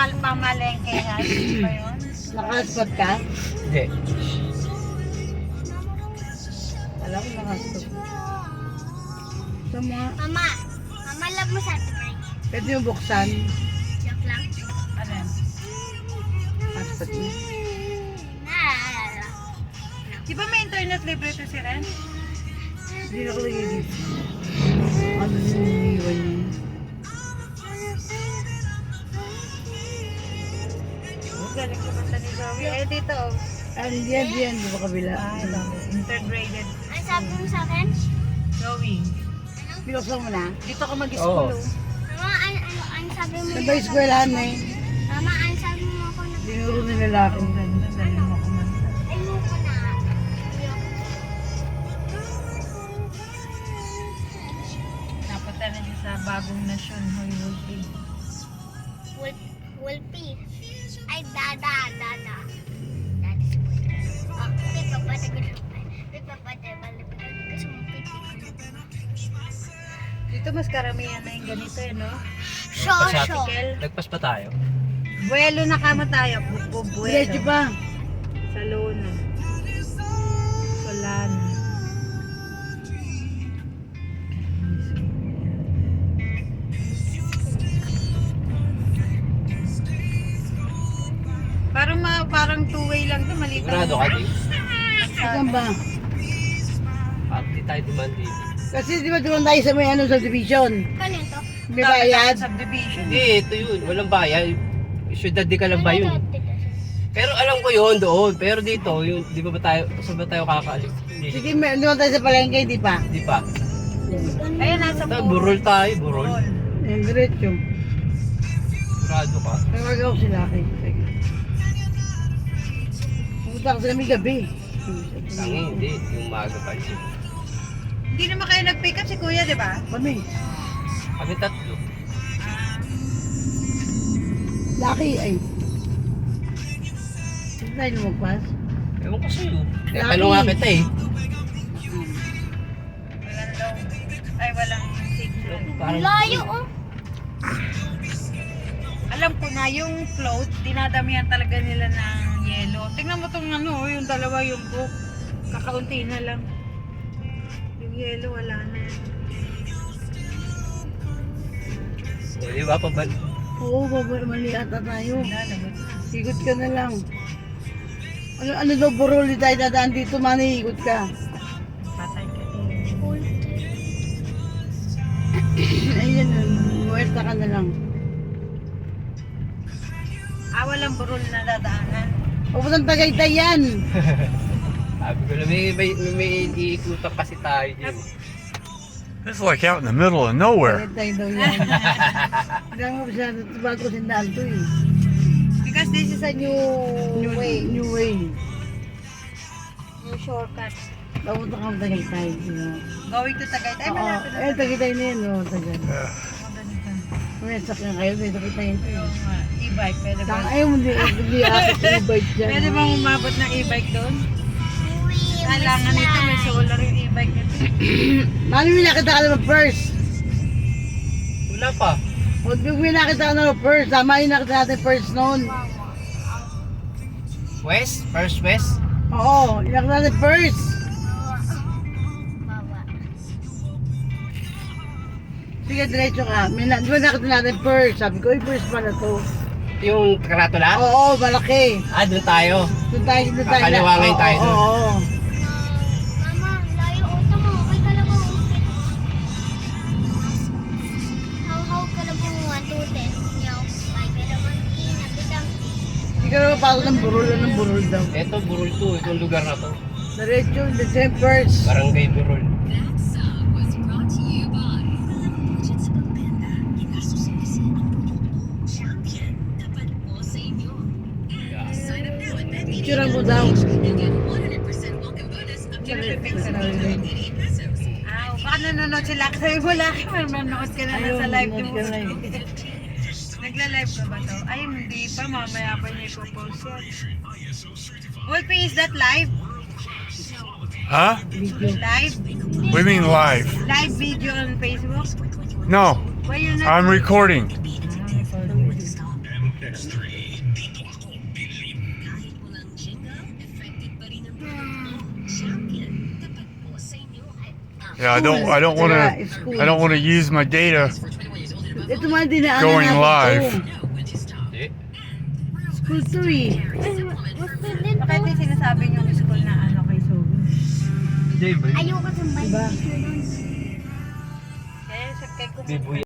pamalengke ha? Ba yun? Nakaspot ka? Hindi. Alam ko nakaspot. Sa mga, Mama, mama love mo sa atin, right? pwede yung buksan. Joke lang. Ano yan? Nakaspot mo. Naalala. Di ba may internet libre to si Ren? Hindi na ko lagi dito. Ano yung iniwan niya? Oh, galing kumanta ni Zoe. Eh, dito. Diyan, di ba kabila? Ay, dami. Intergraded. Ano sabi mo sa akin? Zoe. Binuksan mo na? Dito ka mag-school. Oo. Mama, ano sabi mo? Sa ba eskwelahan na eh? Mama, ano sabi mo ako na? Dinuro nila lalaki. Ang ganda. Galing mo kumanta. Ay, mo ko na. Napunta na siya sa bagong nasyon, Hollywood Pig. Wolfie. Ay, dada. Daddy support. Oh, may papatagal. May papatagal. Kasi mo piti. Dito mas karamihan na yung ganito eh, no? Shosho. Nagpas pa tayo. Buwelo na kama tayo. Diretso Buwelo. pa. Sa Luna. Solana. Parang two-way lang to, maliit. Sigurado ka, Dave? Saan ba? At di tayo demand dito. Kasi di ba doon tayo sa may ano subdivision? Kano to? May bayad? Subdivision. Hindi, ito yun. Walang bayan. Syudad di ka lang ba yun? Pero alam ko yun doon. Pero dito, yun, di ba tayo, saan ba tayo kakaalis? Sige, doon tayo sa palengke, di pa? Di pa. Ayun, nasa Burol tayo, burol. Yung diretso. Sigurado ka. Nagagaw sila akin. Sige. Pumunta ka sila may gabi. Tangi, hindi. Yung maaga pa rin. Hindi naman kayo nag-pick up si Kuya, di ba? Kami. Kami tatlo. Laki ay. Hindi tayo lumagpas. Ewan ko sa'yo. Laki. Tanong nga kita eh. Walang low. Ay, walang signal. Parang Layo, oh. Alam ko na, yung float, dinadamihan talaga nila ng yelo. Tingnan mo tong ano, yung dalawa yung book. Kakaunti na lang. Yung yelo, wala na. O, di ba? Pabal. Oo, mali ata tayo. Wala, lagot na. Ikot ka na lang. Ano daw burol, di tayo dadaan dito, mani, ikot ka. Patay ka. Ayun, muerta ka na lang. Ah, walang burol na dadaanan. Papuntang Tagaytay yan. Sabi ko lang, may iikutan kasi tayo dyan. It's like out in the middle of nowhere. Tagaytay daw yan. Hindi mo masyado, bago sindaan to eh. Because this is a new way. New way. New shortcut. Papunta ka ng Tagaytay. Going to Tagaytay. Ay, Oo, malapit na. eh, Tagaytay na yan, no, Tagaytay. Maganda. May sakyan kayo, may Tagaytay ito Oo eh. nga, e-bike. Pwede ba? Ayaw mo, hindi akit e-bike dyan. Pwede bang umabot ng e-bike doon? Kailangan nito, may solar yung e-bike nito. Mami, may nakita ka naman first. Wala pa. Huwag may nakita ka naman first. Tama yung nakita natin first noon. West? First west? Oo, yung nakita natin first. Bawa. Sige, diretso ka. Di ba nakita natin first? Sabi ko, first pala to. Yung karatula? Oo, malaki. Ah, doon tayo. Doon tayo. Kakaliwa ngayon tayo doon. Oo. Mama, layo uto mo. Okay ka lang mo. How ka lang mo 1, 2, 10. Yaw. Ay, pero man, kinabitang. Hindi ka naman pasok ng burol daw. Ito, Burol to. Itong lugar na to. Diretso, the same first. Barangay Burol. Picture mo daw. Ah, baka nanonood sila. Sabi mo, Laki, manonood ka na sa live nanonood mo. ka na eh. Nagla-live ka ba to? Ay, hindi pa. Mamaya pa niya ipopost yan. Wolfie, is that live? Huh? Live? What do you mean live? Live video on Facebook? No, Why you're not? I'm recording. Yeah, I don't want Yeah, to. it's cool. I don't want to use my data. Ito man dinaanan Going natin live. to. Hindi. School to eh. Bakit yung sinasabi niyo school na ano kay Sobi? Hindi ba? Ayoko sa Diba? bike. Kaya sa kay Hindi,